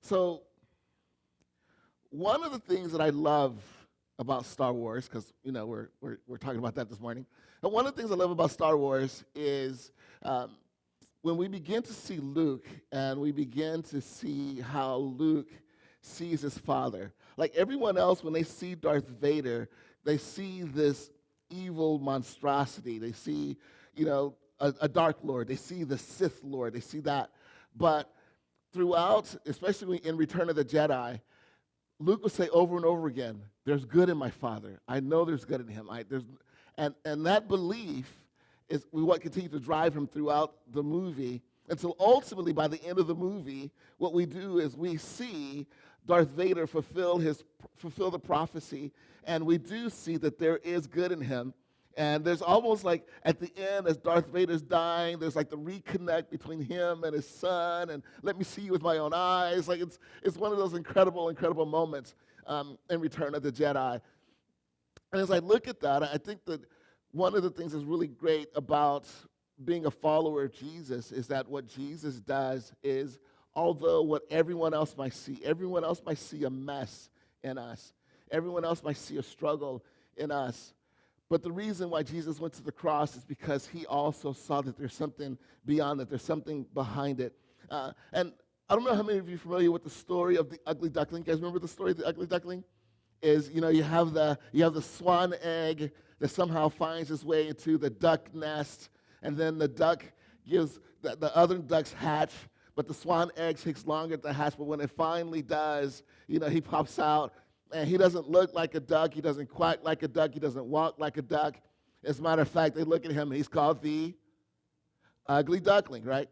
So one of the things that I love about Star Wars, because we're talking about that this morning, and one of the things I love about Star Wars is um, when we begin to see Luke and we begin to see how Luke sees his father. Like everyone else, when they see Darth Vader, they see this evil monstrosity. They see, a Dark Lord. They see the Sith Lord. They see that. But throughout, especially in Return of the Jedi, Luke would say over and over again, there's good in my father. I know there's good in him. And that belief is what continues to drive him throughout the movie until ultimately by the end of the movie, what we do is we see Darth Vader fulfill the prophecy, and we do see that there is good in him. And there's almost like at the end, as Darth Vader's dying, there's like the reconnect between him and his son, and let me see you with my own eyes. Like it's one of those incredible, incredible moments in Return of the Jedi. And as I look at that, I think that one of the things that's really great about being a follower of Jesus is that what Jesus does is, although what everyone else might see a mess in us, everyone else might see a struggle in us, but the reason why Jesus went to the cross is because he also saw that there's something beyond it. There's something behind it. And I don't know how many of you are familiar with the story of the ugly duckling. You guys remember the story of the ugly duckling? You have the swan egg that somehow finds its way into the duck nest, and then the duck gives the other ducks hatch, but the swan egg takes longer to hatch. But when it finally does, he pops out. And he doesn't look like a duck. He doesn't quack like a duck. He doesn't walk like a duck. As a matter of fact, they look at him, and he's called the ugly duckling, right?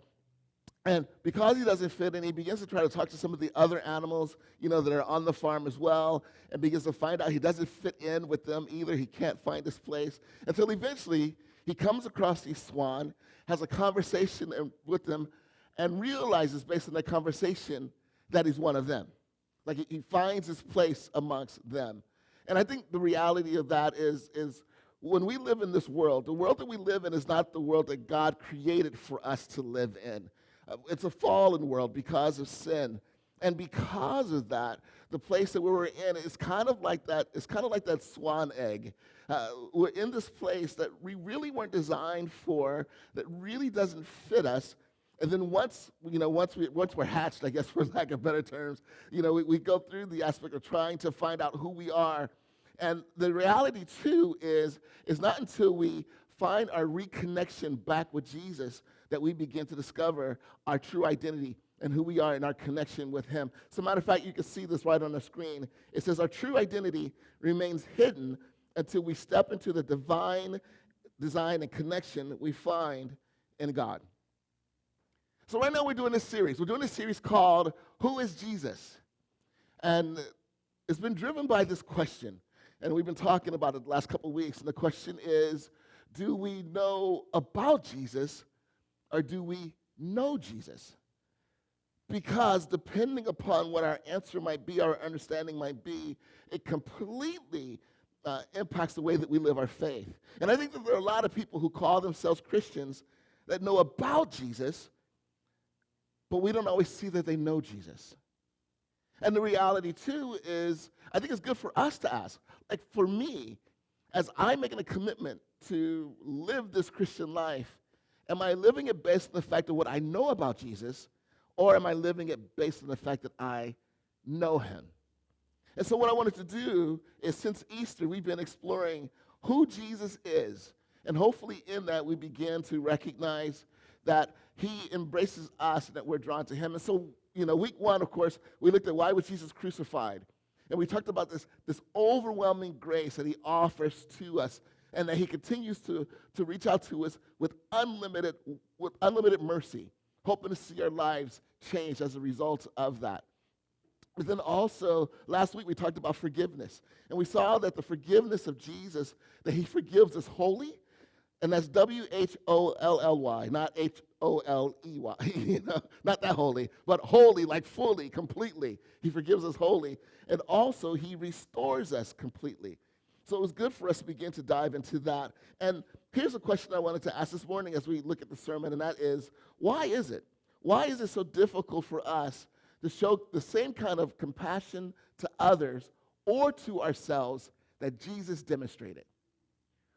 And because he doesn't fit in, he begins to try to talk to some of the other animals, that are on the farm as well, and begins to find out he doesn't fit in with them either. He can't find his place until eventually he comes across the swan, has a conversation with them, and realizes based on that conversation that he's one of them. Like he finds his place amongst them. And I think the reality of that is when we live in this world, the world that we live in is not the world that God created for us to live in. It's a fallen world because of sin. And because of that, the place that we were in is kind of like that. It's kind of like that swan egg. We're in this place that we really weren't designed for, that really doesn't fit us. And then once we're hatched, I guess for lack of better terms, we go through the aspect of trying to find out who we are. And the reality too is not until we find our reconnection back with Jesus that we begin to discover our true identity and who we are in our connection with him. As a matter of fact, you can see this right on the screen. It says our true identity remains hidden until we step into the divine design and connection we find in God. So right now we're doing this series. We're doing a series called Who is Jesus? And it's been driven by this question. And we've been talking about it the last couple of weeks. And the question is, do we know about Jesus or do we know Jesus? Because depending upon what our answer might be, our understanding might be, it completely impacts the way that we live our faith. And I think that there are a lot of people who call themselves Christians that know about Jesus, but we don't always see that they know Jesus. And the reality, too, is I think it's good for us to ask. Like for me, as I'm making a commitment to live this Christian life, am I living it based on the fact of what I know about Jesus, or am I living it based on the fact that I know him? And so what I wanted to do is, since Easter, we've been exploring who Jesus is. And hopefully in that we begin to recognize that he embraces us and that we're drawn to him. And so, week one, of course, we looked at why was Jesus crucified. And we talked about this overwhelming grace that he offers to us and that he continues to reach out to us with unlimited mercy, hoping to see our lives change as a result of that. But then also, last week we talked about forgiveness. And we saw that the forgiveness of Jesus, that he forgives us wholly, and that's W-H-O-L-L-Y, not H-O-L-E-Y, not that holy, but holy, like fully, completely. He forgives us wholly, and also he restores us completely. So it was good for us to begin to dive into that. And here's a question I wanted to ask this morning as we look at the sermon, and that is, why is it? Why is it so difficult for us to show the same kind of compassion to others or to ourselves that Jesus demonstrated.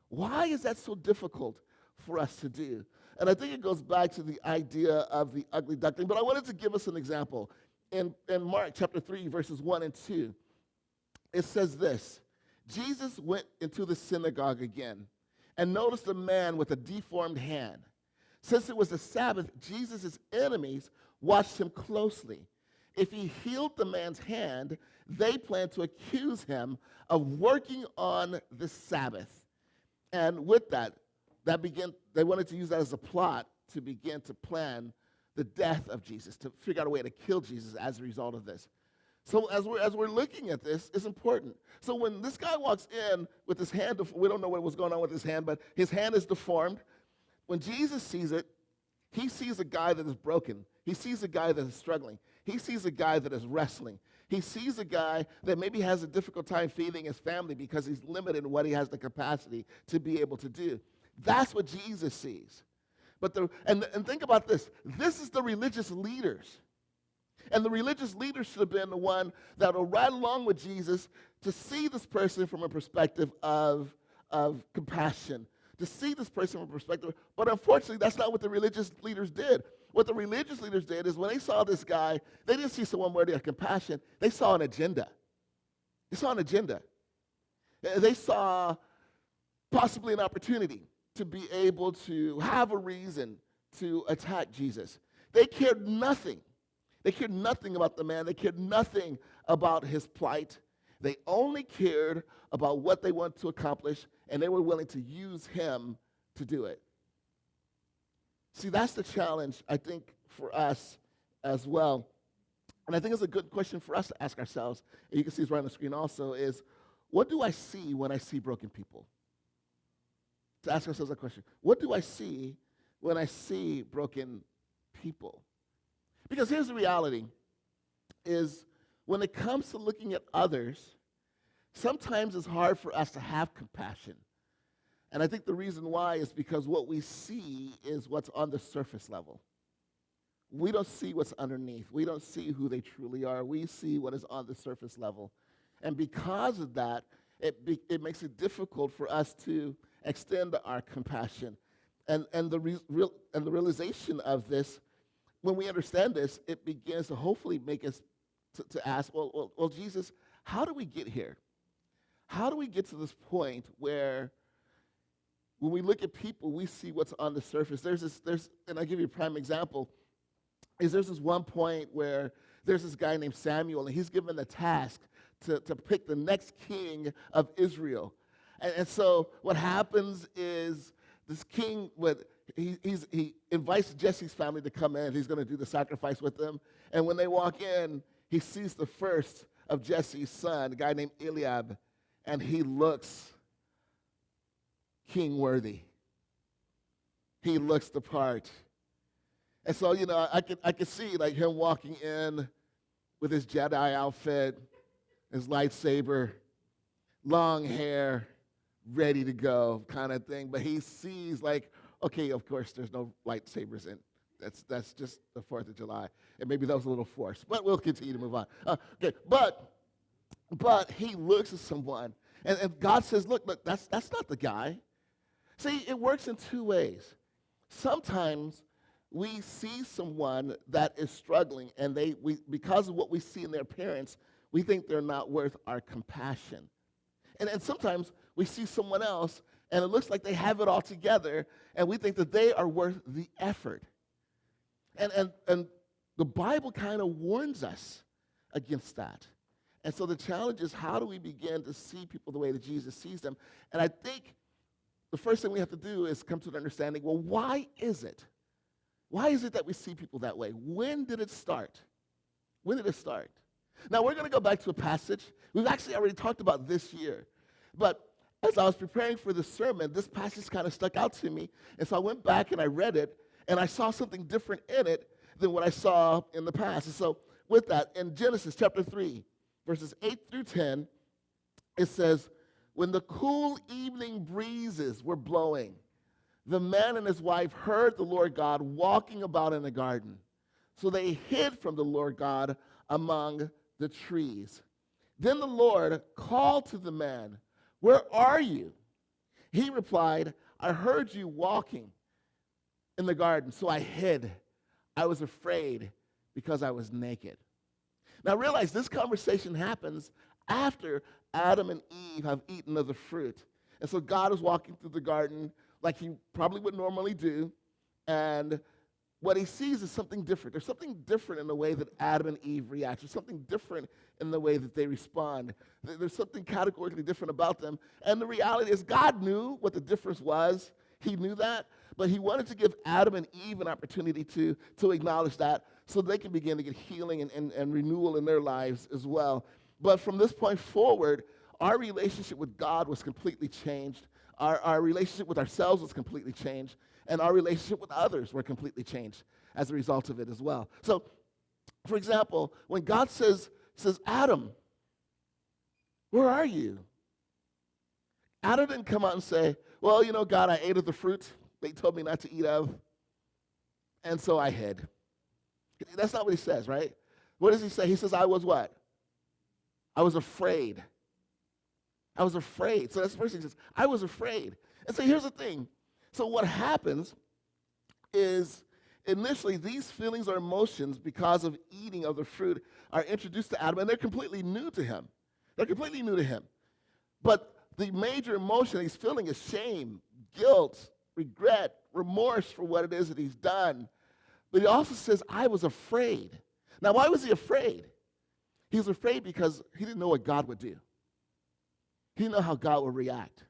Why is that so difficult for us to do? And I think it goes back to the idea of the ugly duckling, but I wanted to give us an example. In Mark chapter 3, verses 1 and 2, it says this: Jesus went into the synagogue again and noticed a man with a deformed hand. Since it was the Sabbath, Jesus' enemies watched him closely. If he healed the man's hand, they planned to accuse him of working on the Sabbath. And with that, they wanted to use that as a plot to begin to plan the death of Jesus, to figure out a way to kill Jesus as a result of this. So as we're looking at this, it's important. So when this guy walks in with his hand, we don't know what was going on with his hand, but his hand is deformed. When Jesus sees it, he sees a guy that is broken. He sees a guy that is struggling. He sees a guy that is wrestling. He sees a guy that maybe has a difficult time feeding his family because he's limited in what he has the capacity to be able to do. That's what Jesus sees. And think about this. This is the religious leaders. And the religious leaders should have been the one that will ride along with Jesus to see this person from a perspective of compassion, to see this person from a perspective. But unfortunately, that's not what the religious leaders did. What the religious leaders did is when they saw this guy, they didn't see someone worthy of compassion. They saw an agenda. They saw an agenda. They saw possibly an opportunity to be able to have a reason to attack Jesus. They cared nothing. They cared nothing about the man. They cared nothing about his plight. They only cared about what they wanted to accomplish, and they were willing to use him to do it. See, that's the challenge, I think, for us as well. And I think it's a good question for us to ask ourselves, and you can see it's right on the screen also, is what do I see when I see broken people? To ask ourselves that question. What do I see when I see broken people? Because here's the reality, is when it comes to looking at others, sometimes it's hard for us to have compassion. And I think the reason why is because what we see is what's on the surface level. We don't see what's underneath. We don't see who they truly are. We see what is on the surface level. And because of that, it makes it difficult for us to extend our compassion. And the realization of this, when we understand this, it begins to hopefully make us to ask, well, Jesus, how do we get here? How do we get to this point where when we look at people, we see what's on the surface? And I'll give you a prime example, is there's this one point where there's this guy named Samuel, and he's given the task to pick the next king of Israel. And so what happens is this king, he invites Jesse's family to come in. He's going to do the sacrifice with them. And when they walk in, he sees the first of Jesse's son, a guy named Eliab, and he looks king-worthy. He looks the part. And so, I could see like him walking in with his Jedi outfit, his lightsaber, long hair, ready to go kind of thing. But he sees like, okay, of course, there's no lightsabers in. That's just the 4th of July. And maybe that was a little forced. But we'll continue to move on. Okay, but he looks at someone, and God says, look, that's not the guy. See, it works in two ways. Sometimes we see someone that is struggling, and because of what we see in their appearance, we think they're not worth our compassion. And sometimes we see someone else, and it looks like they have it all together, and we think that they are worth the effort. And the Bible kind of warns us against that. And so the challenge is, how do we begin to see people the way that Jesus sees them? And I think the first thing we have to do is come to an understanding, well, why is it? Why is it that we see people that way? When did it start? When did it start? Now, we're going to go back to a passage we've actually already talked about this year. But as I was preparing for this sermon, this passage kind of stuck out to me. And so I went back and I read it, and I saw something different in it than what I saw in the past. And so with that, in Genesis chapter 3, verses 8 through 10, it says, when the cool evening breezes were blowing, the man and his wife heard the Lord God walking about in the garden. So they hid from the Lord God among the trees. Then the Lord called to the man, "Where are you?" He replied, "I heard you walking in the garden, so I hid. I was afraid because I was naked." Now realize this conversation happens after Adam and Eve have eaten of the fruit. And so God is walking through the garden like he probably would normally do. And what he sees is something different. There's something different in the way that Adam and Eve react. There's something different in the way that they respond. There's something categorically different about them. And the reality is God knew what the difference was. He knew that. But he wanted to give Adam and Eve an opportunity to acknowledge that so they can begin to get healing and renewal in their lives as well. But from this point forward, our relationship with God was completely changed. Our relationship with ourselves was completely changed. And our relationship with others were completely changed as a result of it as well. So, for example, when God says, "Adam, where are you?" Adam didn't come out and say, "Well, you know, God, I ate of the fruit they told me not to eat of, and so I hid." That's not what he says, right? What does he say? He says, "I was what? I was afraid. I was afraid." So that's the first thing he says, "I was afraid." And so here's the thing. So what happens is initially these feelings or emotions because of eating of the fruit are introduced to Adam, and they're completely new to him. They're completely new to him. But the major emotion he's feeling is shame, guilt, regret, remorse for what it is that he's done. But he also says, "I was afraid." Now, why was he afraid? He was afraid because he didn't know what God would do. He didn't know how God would react.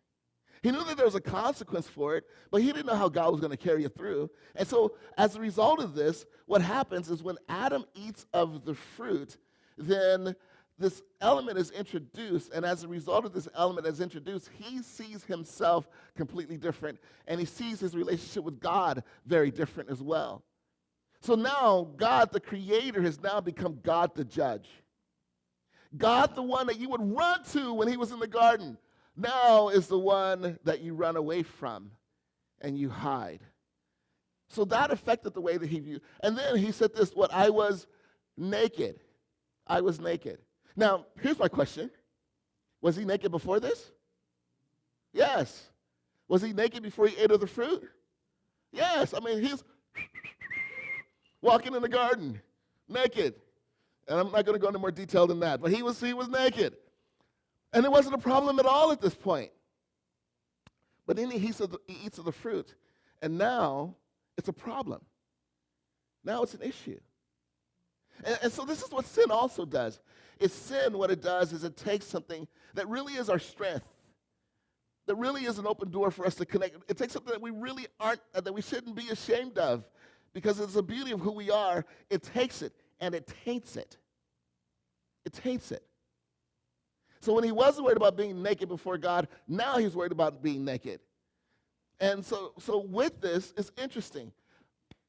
He knew that there was a consequence for it, but he didn't know how God was going to carry it through. And so, as a result of this, what happens is when Adam eats of the fruit, then this element is introduced, and as a result of this element that's introduced, he sees himself completely different, and he sees his relationship with God very different as well. So now, God, the creator, has now become God the judge. God, the one that you would run to when he was in the garden, now is the one that you run away from and you hide. So that affected the way that he viewed. And then he said this, "What I was naked. I was naked." Now, here's my question. Was he naked before this? Yes. Was he naked before he ate of the fruit? Yes. I mean, he's walking in the garden, naked. And I'm not going to go into more detail than that, but he was naked. And it wasn't a problem at all at this point. But then he eats of the fruit, and now it's a problem. Now it's an issue. And so this is what sin also does. It's sin, what it does is it takes something that really is our strength, that really is an open door for us to connect. It takes something that we really aren't, that we shouldn't be ashamed of, because it's the beauty of who we are. It takes it, and it taints it. It taints it. So when he wasn't worried about being naked before God, now he's worried about being naked. And so with this, it's interesting.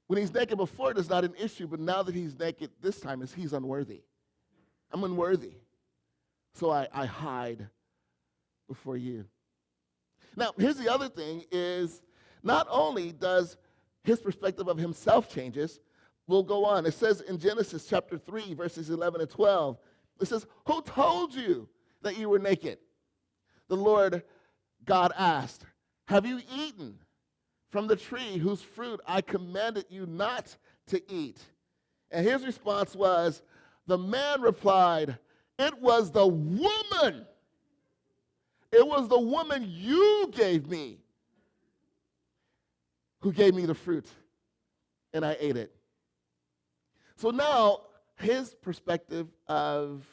When he's naked before, it's not an issue, but now that he's naked this time, he's unworthy. I'm unworthy. So I hide before you. Now, here's the other thing is not only does his perspective of himself changes, we'll go on. It says in Genesis chapter 3, verses 11 and 12, it says, "Who told you that you were naked?" The Lord God asked, "Have you eaten from the tree whose fruit I commanded you not to eat?" And his response was, the man replied, "It was the woman. It was the woman you gave me who gave me the fruit, and I ate it." So now his perspective of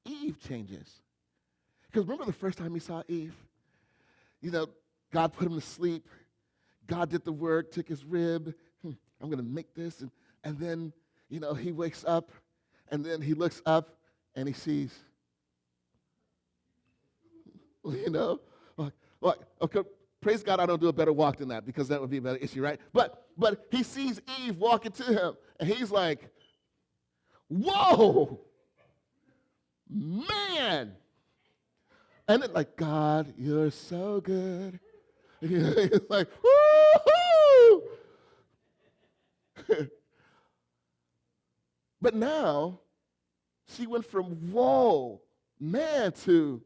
Eve changes. Because remember the first time he saw Eve? You know, God put him to sleep. God did the work, took his rib. I'm going to make this. And then, you know, he wakes up, and then he looks up, and he sees, you know, like, okay, praise God I don't do a better walk than that, because that would be a better issue, right? But he sees Eve walking to him, and he's like, whoa, man. And then like, "God, you're so good." It's like, woo-hoo! But now, She went from, whoa, man, to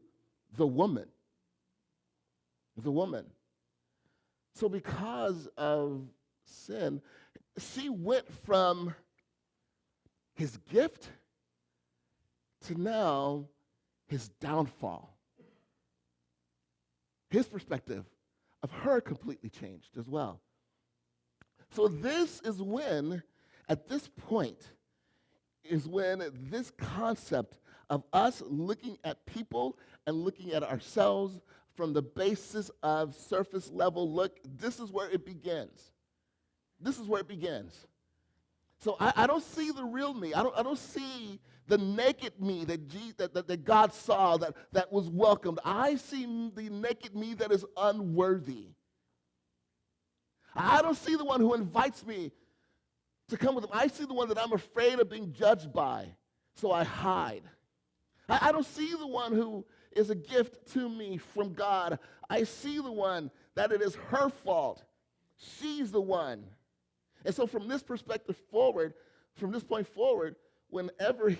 the woman. The woman. So because of sin, she went from his gift to now his downfall. His perspective of her completely changed as well. So this is when, at this point, is when this concept of us looking at people and looking at ourselves from the basis of surface level look, this is where it begins. This is where it begins. So I don't see the real me. I don't see the naked me that God saw that was welcomed. I see the naked me that is unworthy. I don't see the one who invites me to come with him. I see the one that I'm afraid of being judged by, so I hide. I don't see the one who is a gift to me from God. I see the one that it is her fault. She's the one. And so from this perspective forward, from this point forward, whenever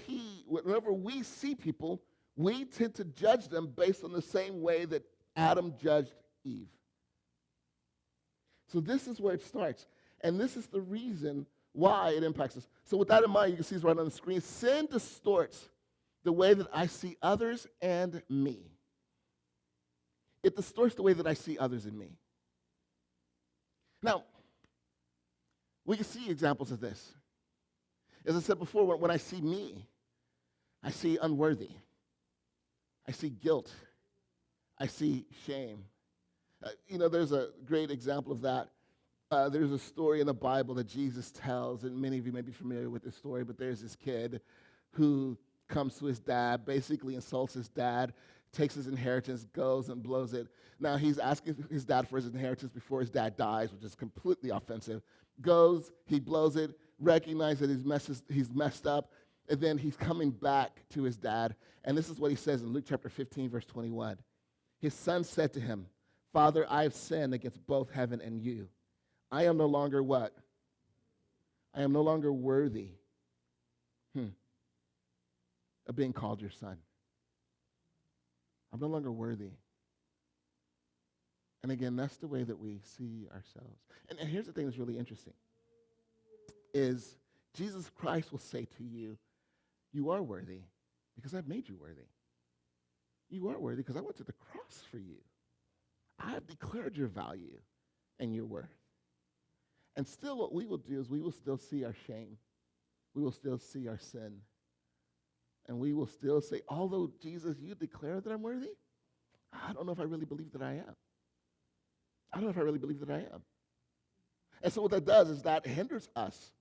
we see people, we tend to judge them based on the same way that Adam judged Eve. So this is where it starts. And this is the reason why it impacts us. So with that in mind, you can see it's right on the screen. Sin distorts the way that I see others and me. It distorts the way that I see others and me. Now, we can see examples of this. As I said before, when I see me, I see unworthy. I see guilt. I see shame. There's a great example of that. There's a story in the Bible that Jesus tells, and many of you may be familiar with this story, but there's this kid who comes to his dad, basically insults his dad, takes his inheritance, goes and blows it. Now, he's asking his dad for his inheritance before his dad dies, which is completely offensive. Goes, he blows it, recognizes that he's messed up, and then he's coming back to his dad. And this is what he says in Luke chapter 15, verse 21. His son said to him, "Father, I have sinned against both heaven and you. I am no longer what? I am no longer worthy of being called your son. I'm no longer worthy." And again, that's the way that we see ourselves. And here's the thing that's really interesting, is Jesus Christ will say to you, you are worthy because I've made you worthy. You are worthy because I went to the cross for you. I have declared your value and your worth. And still what we will do is we will still see our shame. We will still see our sin. And we will still say, although Jesus, you declare that I'm worthy, I don't know if I really believe that I am. I don't know if I really believe that I am. And so what that does is that hinders us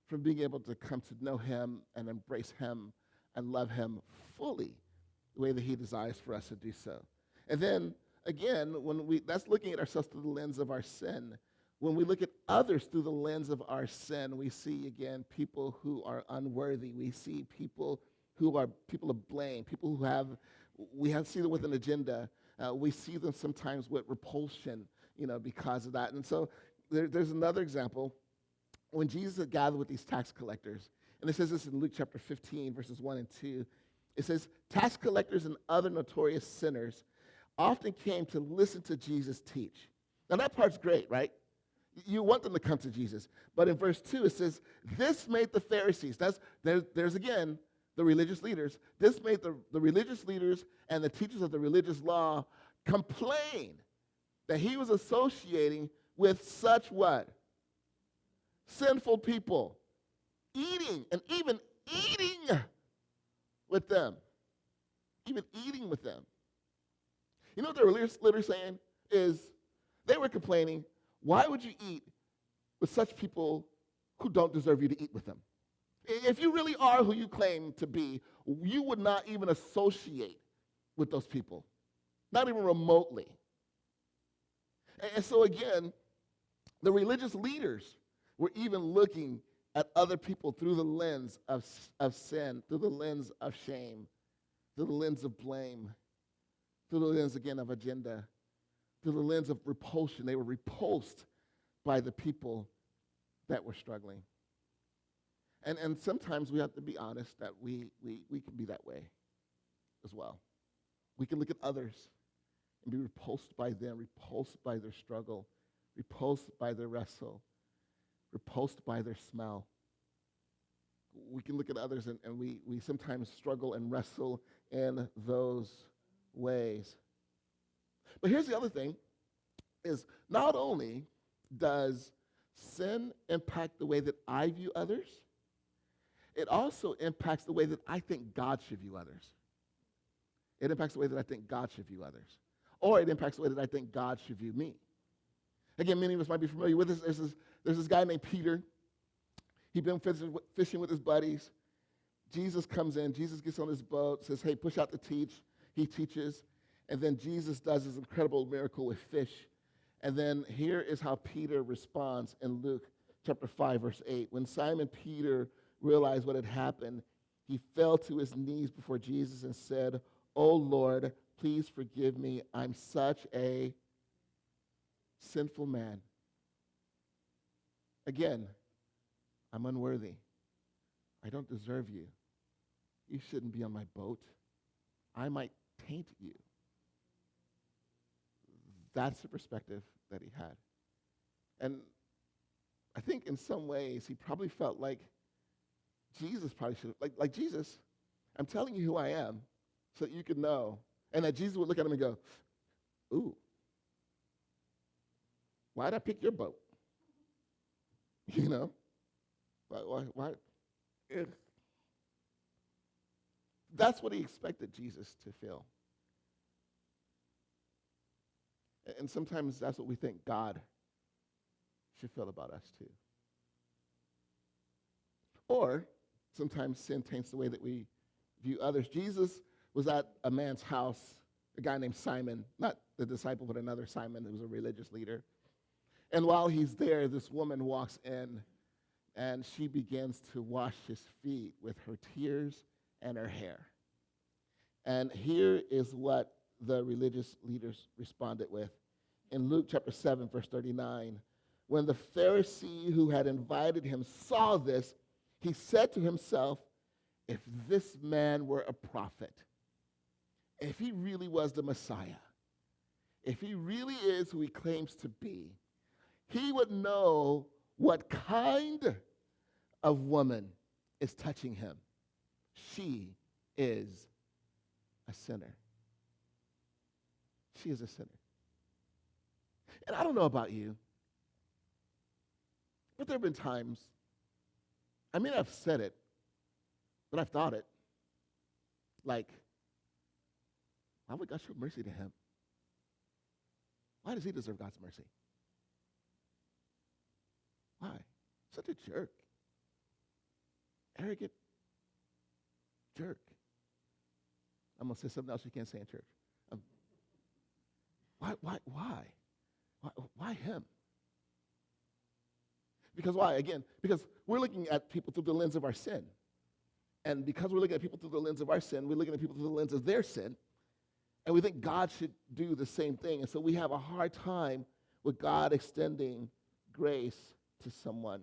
from being able to come to know him and embrace him and love him fully the way that he desires for us to do so. And then, again, that's looking at ourselves through the lens of our sin. When we look at others through the lens of our sin, we see, again, people who are unworthy. We see people who are people of blame, people who see them with an agenda. We see them sometimes with repulsion, because of that. And so there's another example. When Jesus had gathered with these tax collectors, and it says this in Luke chapter 15, verses 1 and 2, it says, tax collectors and other notorious sinners often came to listen to Jesus teach. Now that part's great, right? You want them to come to Jesus. But in verse 2, it says, this made the Pharisees, there's again, the religious leaders, this made the religious leaders and the teachers of the religious law complain that he was associating with such what? Sinful people. Eating, and even eating with them. Even eating with them. You know what they were literally saying is, they were complaining, why would you eat with such people who don't deserve you to eat with them? If you really are who you claim to be, you would not even associate with those people. Not even remotely. And so again, the religious leaders were even looking at other people through the lens of sin, through the lens of shame, through the lens of blame, through the lens, again, of agenda, through the lens of repulsion. They were repulsed by the people that were struggling. And sometimes we have to be honest that we can be that way as well. We can look at others and be repulsed by them, repulsed by their struggle, repulsed by their wrestle, repulsed by their smell. We can look at others and we sometimes struggle and wrestle in those ways. But here's the other thing, is not only does sin impact the way that I view others, it also impacts the way that I think God should view others. It impacts the way that I think God should view others. Or it impacts the way that I think God should view me. Again, many of us might be familiar with this. There's this guy named Peter. He'd been fishing with his buddies. Jesus comes in. Jesus gets on his boat, says, hey, push out to teach. He teaches. And then Jesus does this incredible miracle with fish. And then here is how Peter responds in Luke chapter 5, verse 8. When Simon Peter realized what had happened, he fell to his knees before Jesus and said, "Oh Lord, please forgive me. I'm such a sinful man. Again, I'm unworthy. I don't deserve you. You shouldn't be on my boat. I might taint you." That's the perspective that he had. And I think in some ways he probably felt like Jesus probably should have, like Jesus, I'm telling you who I am so that you can know. And that Jesus would look at him and go, ooh, why'd I pick your boat? You know? Why? Yeah. That's what he expected Jesus to feel. And sometimes that's what we think God should feel about us too. Or sometimes sin taints the way that we view others. Jesus was at a man's house, a guy named Simon, not the disciple, but another Simon who was a religious leader. And while he's there, this woman walks in and she begins to wash his feet with her tears and her hair. And here is what the religious leaders responded with. In Luke chapter 7, verse 39, when the Pharisee who had invited him saw this, he said to himself, if this man were a prophet, if he really was the Messiah, if he really is who he claims to be, he would know what kind of woman is touching him. She is a sinner. She is a sinner. And I don't know about you, but there have been times, I mean, I've said it, but I've thought it, like, why would God show mercy to him? Why does he deserve God's mercy? Why? Such a jerk. Arrogant jerk. I'm going to say something else you can't say in church. Why him? Because why? Again, because we're looking at people through the lens of our sin. And because we're looking at people through the lens of our sin, we're looking at people through the lens of their sin. And we think God should do the same thing. And so we have a hard time with God extending grace to someone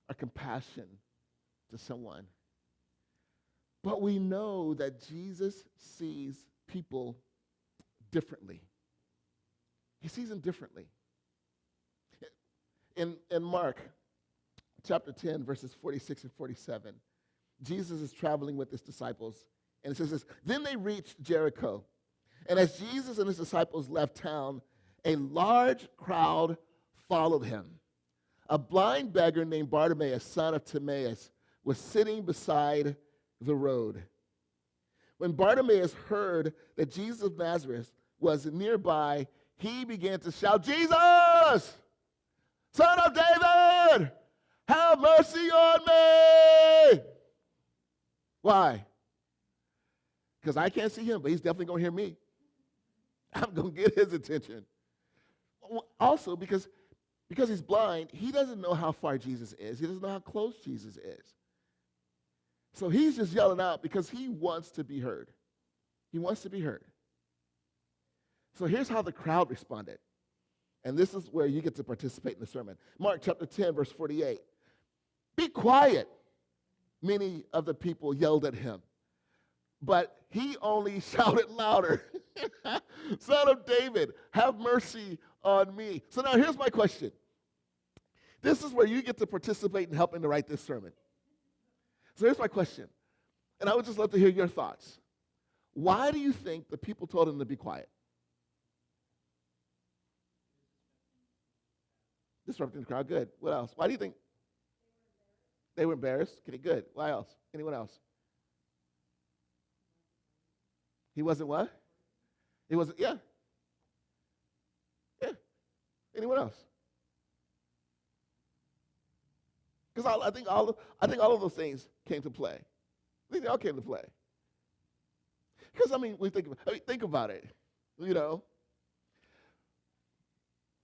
or compassion to someone. But we know that Jesus sees people differently. He sees them differently. In Mark chapter 10, verses 46 and 47, Jesus is traveling with his disciples. And it says this, then they reached Jericho. And as Jesus and his disciples left town, a large crowd followed him. A blind beggar named Bartimaeus, son of Timaeus, was sitting beside the road. When Bartimaeus heard that Jesus of Nazareth was nearby, he began to shout, Jesus, Son of David, have mercy on me. Why? Because I can't see him, but he's definitely going to hear me. I'm going to get his attention. Also, because he's blind, he doesn't know how far Jesus is. He doesn't know how close Jesus is. So he's just yelling out because he wants to be heard. He wants to be heard. So here's how the crowd responded. And this is where you get to participate in the sermon. Mark chapter 10, verse 48. Be quiet. Many of the people yelled at him, but he only shouted louder, Son of David, have mercy on me. So now here's my question. This is where you get to participate in helping to write this sermon. So here's my question, and I would just love to hear your thoughts. Why do you think the people told him to be quiet? Disrupting the crowd, good. What else? Why do you think? They were embarrassed? Okay, good. Why else? Anyone else? He wasn't what? He wasn't, yeah. Yeah. Anyone else? Because I think all of those things came to play. I think they all came to play. Because think about it. You know,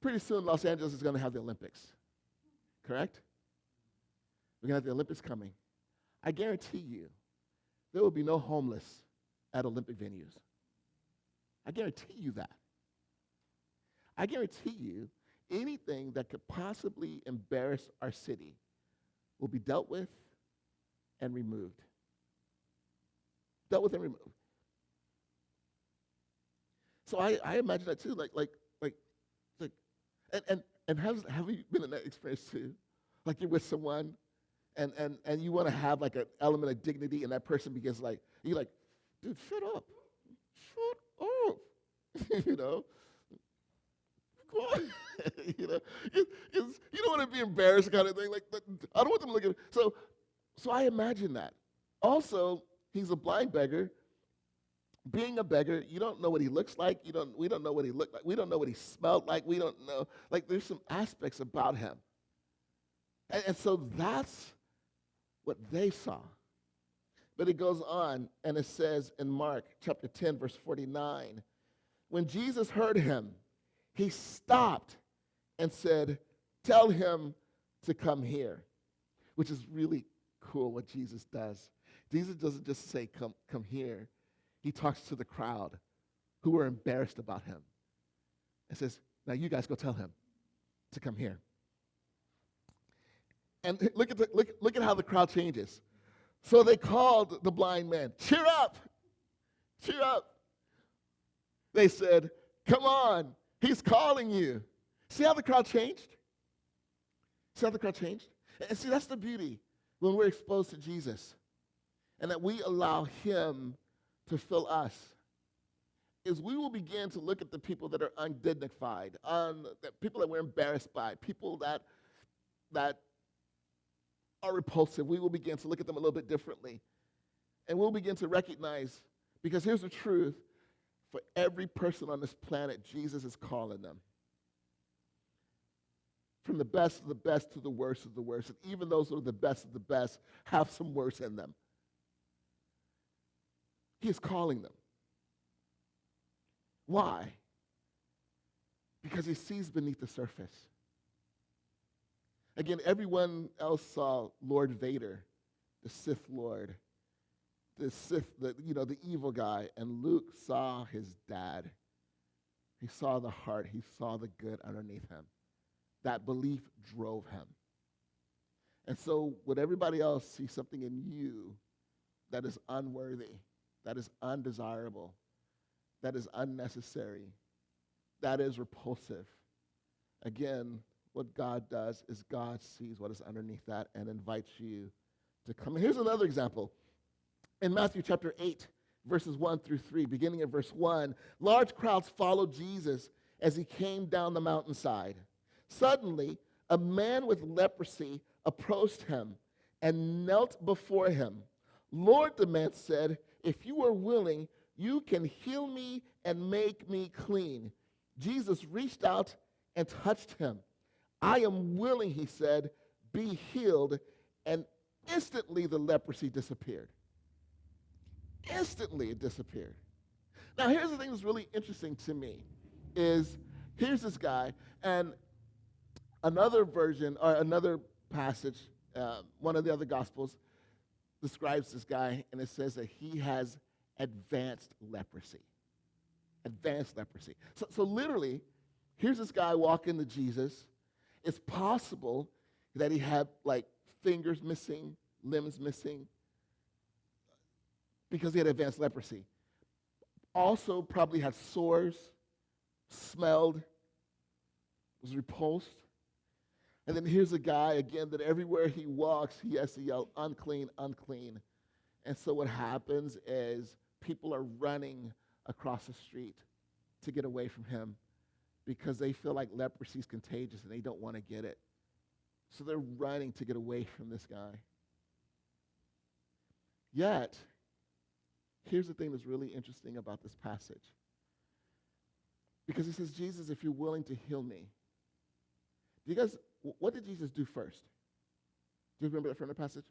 pretty soon Los Angeles is going to have the Olympics. Correct? We're going to have the Olympics coming. I guarantee you, there will be no homeless at Olympic venues. I guarantee you that. I guarantee you, anything that could possibly embarrass our city will be dealt with and removed. Dealt with and removed. So I imagine that too, and have you been in that experience too? Like you're with someone, and you want to have like an element of dignity, and that person begins you're like, dude, shut up, you know, go on. you know, you don't want to be embarrassed, kind of thing. Like I don't want them to look at. So I imagine that. Also, he's a blind beggar. Being a beggar, you don't know what he looks like. We don't know what he looked like. We don't know what he smelled like. We don't know. Like there's some aspects about him. And so that's what they saw. But it goes on, and it says in Mark chapter 10, verse 49, when Jesus heard him, he stopped and said, tell him to come here, which is really cool what Jesus does. Jesus doesn't just say, come here. He talks to the crowd who were embarrassed about him and says, now you guys go tell him to come here. And look at how the crowd changes. So they called the blind man, cheer up, cheer up. They said, come on, he's calling you. See how the crowd changed? See how the crowd changed? And see, that's the beauty when we're exposed to Jesus and that we allow him to fill us, is we will begin to look at the people that are undignified, people that we're embarrassed by, people that are repulsive. We will begin to look at them a little bit differently. And we'll begin to recognize, because here's the truth, for every person on this planet, Jesus is calling them. From the best of the best to the worst of the worst. And even those who are the best of the best have some worse in them. He is calling them. Why? Because he sees beneath the surface. Again, everyone else saw Lord Vader, the Sith Lord, the evil guy, and Luke saw his dad. He saw the heart. He saw the good underneath him. That belief drove him. And so would everybody else see something in you that is unworthy, that is undesirable, that is unnecessary, that is repulsive? Again, what God does is God sees what is underneath that and invites you to come. Here's another example. In Matthew chapter 8, verses 1 through 3, beginning at verse 1, large crowds followed Jesus as he came down the mountainside. Suddenly, a man with leprosy approached him and knelt before him. Lord, the man said, if you are willing, you can heal me and make me clean. Jesus reached out and touched him. I am willing, he said, be healed. And instantly the leprosy disappeared. Instantly it disappeared. Now here's the thing that's really interesting to me is here's this guy, and another version or another passage, one of the other Gospels describes this guy, and it says that he has advanced leprosy. Advanced leprosy. So literally, here's this guy walking to Jesus. It's possible that he had like fingers missing, limbs missing, because he had advanced leprosy. Also probably had sores, smelled, was repulsed. And then here's a guy, again, that everywhere he walks, he has to yell, unclean, unclean. And so what happens is people are running across the street to get away from him because they feel like leprosy is contagious and they don't want to get it. So they're running to get away from this guy. Yet, here's the thing that's really interesting about this passage. Because he says, Jesus, if you're willing to heal me. Do you guys, what did Jesus do first? Do you remember that from the passage?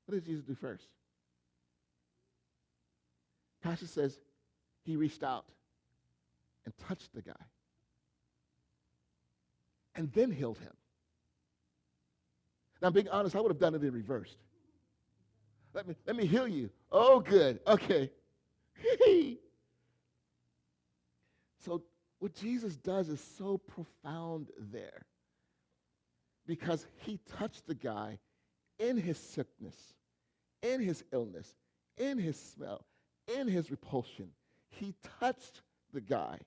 What did Jesus do first? Passage says he reached out and touched the guy and then healed him. Now, being honest, I would have done it in reversed. Let me heal you. Oh, good. Okay. So what Jesus does is so profound there because he touched the guy in his sickness, in his illness, in his smell, in his repulsion. He touched the guy.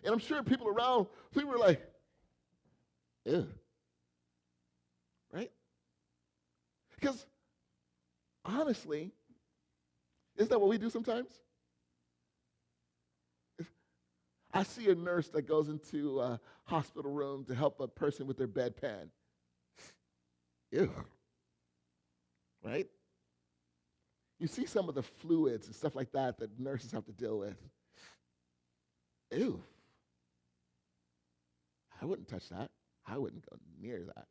And I'm sure people around, people were like, ew. Right? Because honestly, isn't that what we do sometimes? I see a nurse that goes into a hospital room to help a person with their bedpan. Ew. Right? You see some of the fluids and stuff like that that nurses have to deal with. Ew. I wouldn't touch that. I wouldn't go near that.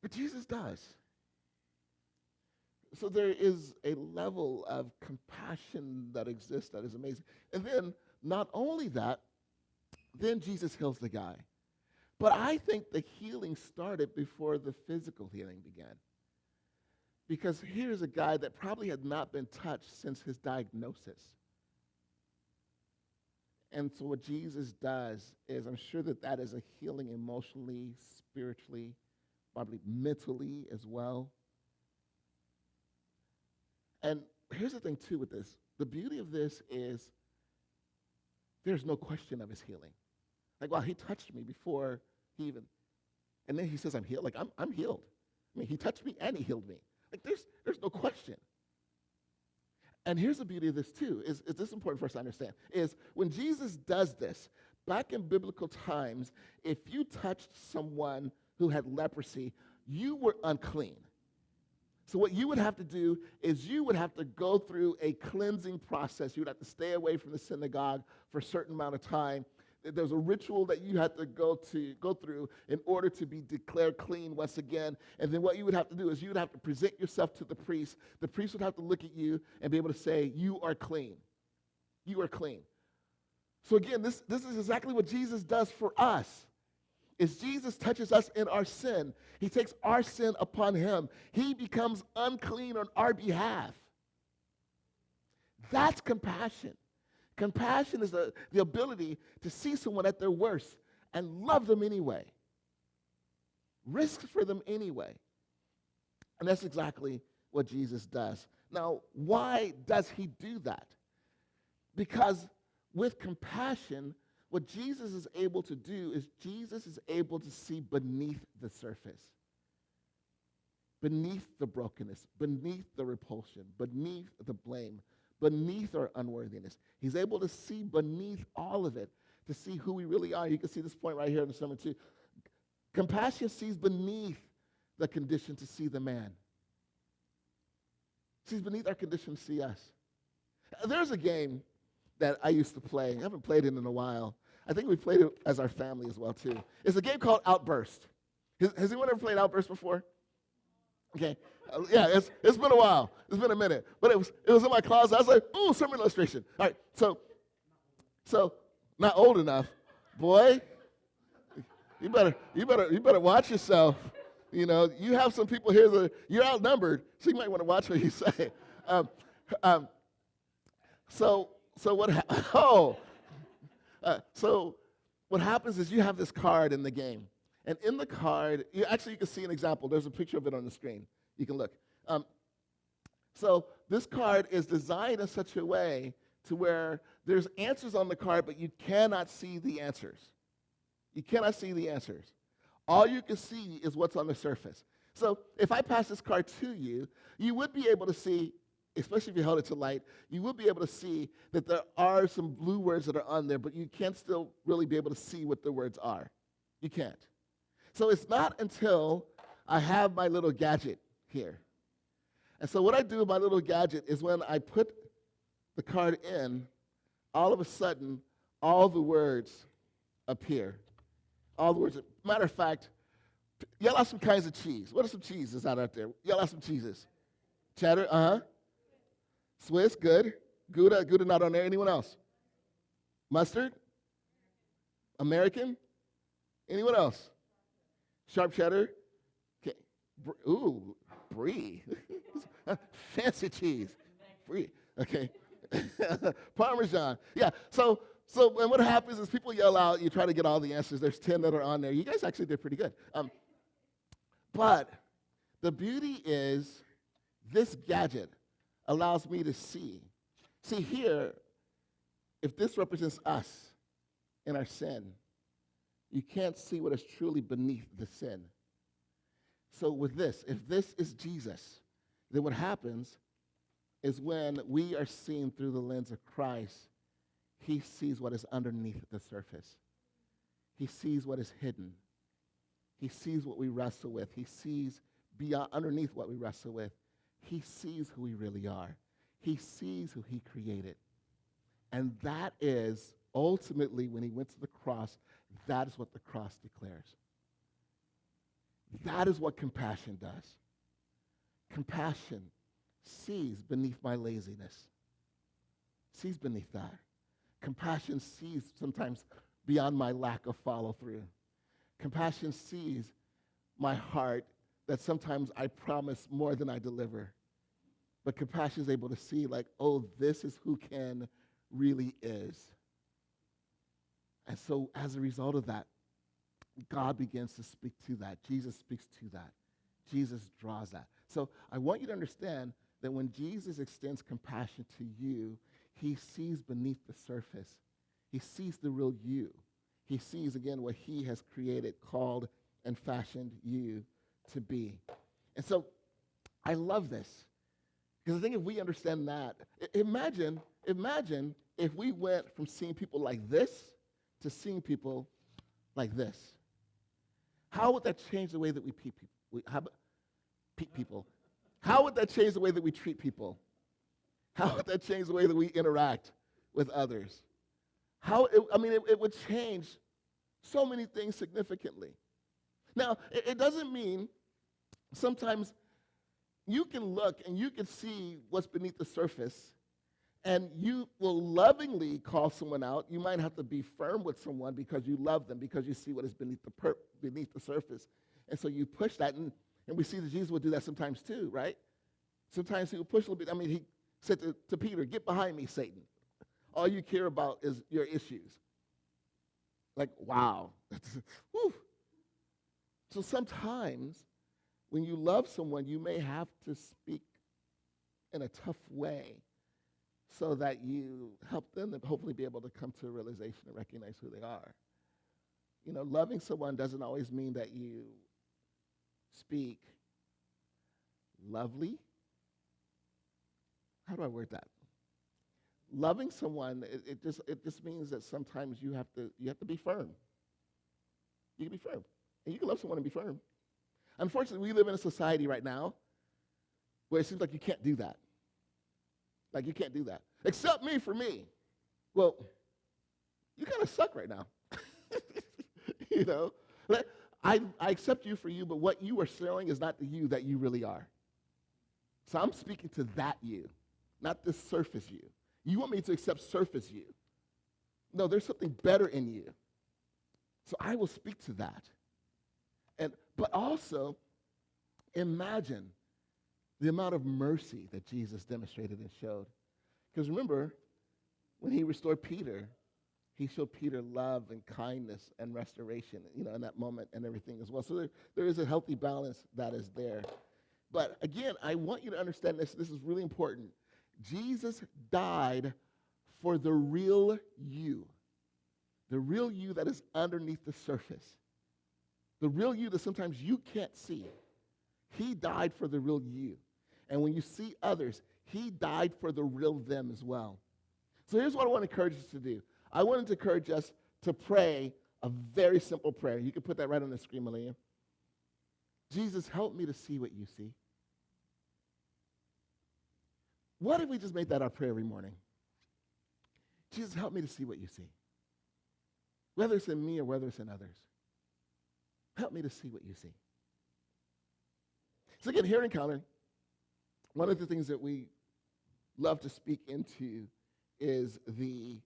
But Jesus does. So there is a level of compassion that exists that is amazing. And then, not only that, then Jesus heals the guy. But I think the healing started before the physical healing began. Because here's a guy that probably had not been touched since his diagnosis. And so what Jesus does is, I'm sure that is a healing emotionally, spiritually, probably mentally as well. And here's the thing, too, with this. The beauty of this is there's no question of his healing. Like, wow, he touched me before he even, and then he says I'm healed. Like, I'm healed. I mean, he touched me and he healed me. Like, there's no question. And here's the beauty of this, too, is this important for us to understand, is when Jesus does this, back in biblical times, if you touched someone who had leprosy, you were unclean. So what you would have to do is you would have to go through a cleansing process. You would have to stay away from the synagogue for a certain amount of time. There's a ritual that you had to go through in order to be declared clean once again. And then what you would have to do is you would have to present yourself to the priest. The priest would have to look at you and be able to say, you are clean. You are clean. So again, this is exactly what Jesus does for us. Is Jesus touches us in our sin. He takes our sin upon him. He becomes unclean on our behalf. That's compassion. Compassion is the ability to see someone at their worst and love them anyway. Risk for them anyway. And that's exactly what Jesus does. Now, why does he do that? Because with compassion, what Jesus is able to do is Jesus is able to see beneath the surface, beneath the brokenness, beneath the repulsion, beneath the blame, beneath our unworthiness. He's able to see beneath all of it, to see who we really are. You can see this point right here in the sermon too. Compassion sees beneath the condition to see the man. Sees beneath our condition to see us. There's a game that I used to play. I haven't played it in a while. I think we played it as our family as well, too. It's a game called Outburst. Has anyone ever played Outburst before? Okay. Yeah, it's been a while. It's been a minute. But it was in my closet. I was like, ooh, sermon illustration. All right, so not old enough. Boy, you better watch yourself. You know, you have some people here that you're outnumbered, so you might want to watch what you say. So what happens is you have this card in the game, And in the card, you can see an example. There's a picture of it on the screen. You can look. So this card is designed in such a way to where there's answers on the card, but you cannot see the answers. You cannot see the answers. All you can see is what's on the surface. So if I pass this card to you, you would be able to see, especially if you held it to light, you would be able to see that there are some blue words that are on there, but you can't still really be able to see what the words are. You can't. So it's not until I have my little gadget here. And so what I do with my little gadget is when I put the card in, all of a sudden, all the words appear. All the words. Matter of fact, yell out some kinds of cheese. What are some cheeses out there? Yell out some cheeses. Cheddar, Swiss, good. Gouda not on there. Anyone else? Mustard? American? Anyone else? Sharp cheddar? Okay. Ooh, brie. Fancy cheese. Brie. Okay. Parmesan. Yeah. So and what happens is people yell out, you try to get all the answers. There's 10 that are on there. You guys actually did pretty good. But the beauty is this gadget allows me to see. See here, if this represents us in our sin, you can't see what is truly beneath the sin. So with this, if this is Jesus, then what happens is when we are seen through the lens of Christ, he sees what is underneath the surface. He sees what is hidden. He sees what we wrestle with. He sees beyond, underneath what we wrestle with. He sees who we really are. He sees who he created. And that is ultimately, when he went to the cross, that is what the cross declares. That is what compassion does. Compassion sees beneath my laziness. Sees beneath that. Compassion sees sometimes beyond my lack of follow through. Compassion sees my heart that sometimes I promise more than I deliver. But compassion is able to see like, oh, this is who Ken really is. And so as a result of that, God begins to speak to that. Jesus speaks to that. Jesus draws that. So I want you to understand that when Jesus extends compassion to you, he sees beneath the surface. He sees the real you. He sees, again, what he has created, called, and fashioned you to be. And so I love this. Because I think if we understand that, imagine if we went from seeing people like this to seeing people like this. How would that change the way that we people? How would that change the way that we treat people? How would that change the way that we interact with others? It would change so many things significantly. Now, it doesn't mean sometimes you can look and you can see what's beneath the surface, and you will lovingly call someone out. You might have to be firm with someone because you love them, because you see what is beneath the surface. And so you push that, and we see that Jesus will do that sometimes too, right? Sometimes he will push a little bit. He said to Peter, "Get behind me, Satan. All you care about is your issues." Like, wow. Whew. So sometimes when you love someone, you may have to speak in a tough way so that you help them to hopefully be able to come to a realization and recognize who they are. You know, loving someone doesn't always mean that you speak lovely. How do I word that? Loving someone, it just means that sometimes you have to be firm. You can be firm. And you can love someone and be firm. Unfortunately, we live in a society right now where it seems like you can't do that. Like, you can't do that. Accept me for me. Well, you kind of suck right now. You know? Like, I accept you for you, but what you are showing is not the you that you really are. So I'm speaking to that you, not this surface you. You want me to accept surface you. No, there's something better in you. So I will speak to that. But also, imagine the amount of mercy that Jesus demonstrated and showed. Because remember, when he restored Peter, he showed Peter love and kindness and restoration, in that moment and everything as well. So there is a healthy balance that is there. But again, I want you to understand this. This is really important. Jesus died for the real you that is underneath the surface, the real you that sometimes you can't see. He died for the real you. And when you see others, he died for the real them as well. So here's what I want to encourage us to do. I wanted to encourage us to pray a very simple prayer. You can put that right on the screen, Malia. Jesus, help me to see what you see. What if we just made that our prayer every morning? Jesus, help me to see what you see. Whether it's in me or whether it's in others. Help me to see what you see. So again, here at Encounter, one of the things that we love to speak into is the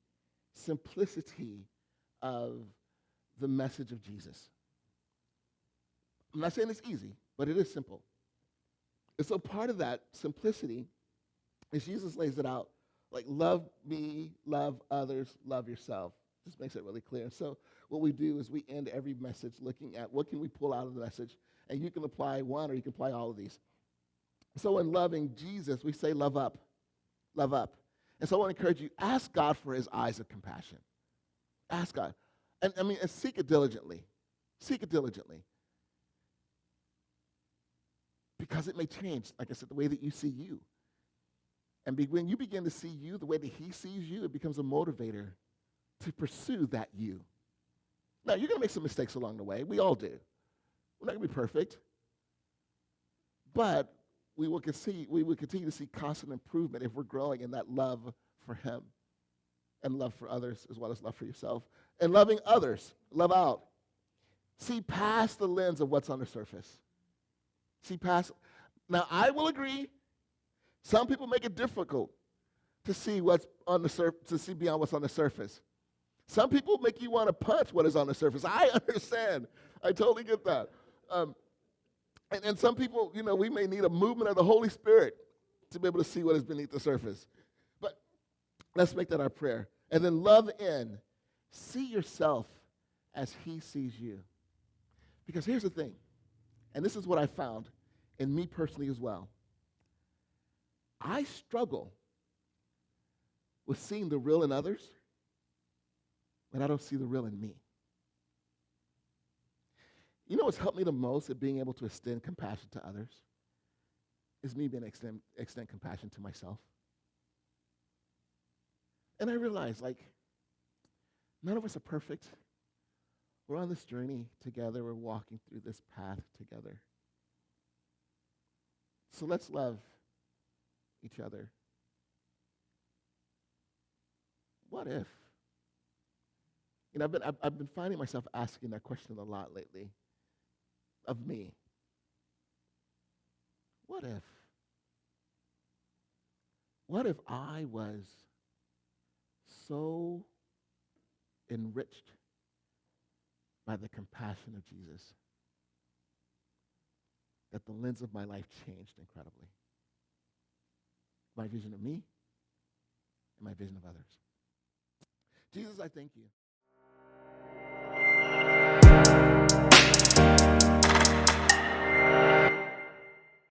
simplicity of the message of Jesus. I'm not saying it's easy, but it is simple. And so part of that simplicity is Jesus lays it out like love me, love others, love yourself. Just makes it really clear. So what we do is we end every message looking at what can we pull out of the message, and you can apply one or you can apply all of these. So in loving Jesus, we say love up, love up. And so I want to encourage you, ask God for his eyes of compassion. Ask God. And seek it diligently. Seek it diligently. Because it may change, like I said, the way that you see you. And when you begin to see you the way that he sees you, it becomes a motivator to pursue that you. Now, you're going to make some mistakes along the way. We all do. We're not going to be perfect. But we will continue to see constant improvement if we're growing in that love for him and love for others as well as love for yourself. And loving others, love out. See past the lens of what's on the surface. See past. Now, I will agree, some people make it difficult to see what's on the to see beyond what's on the surface. Some people make you want to punch what is on the surface. I understand. I totally get that. And some people, we may need a movement of the Holy Spirit to be able to see what is beneath the surface. But let's make that our prayer. And then love in. See yourself as he sees you. Because here's the thing, and this is what I found in me personally as well. I struggle with seeing the real in others when I don't see the real in me. You know what's helped me the most at being able to extend compassion to others? Is me being extend compassion to myself. And I realize, none of us are perfect. We're on this journey together. We're walking through this path together. So let's love each other. What if? I've been finding myself asking that question a lot lately of me. What if? What if I was so enriched by the compassion of Jesus that the lens of my life changed incredibly? My vision of me and my vision of others. Jesus, I thank you.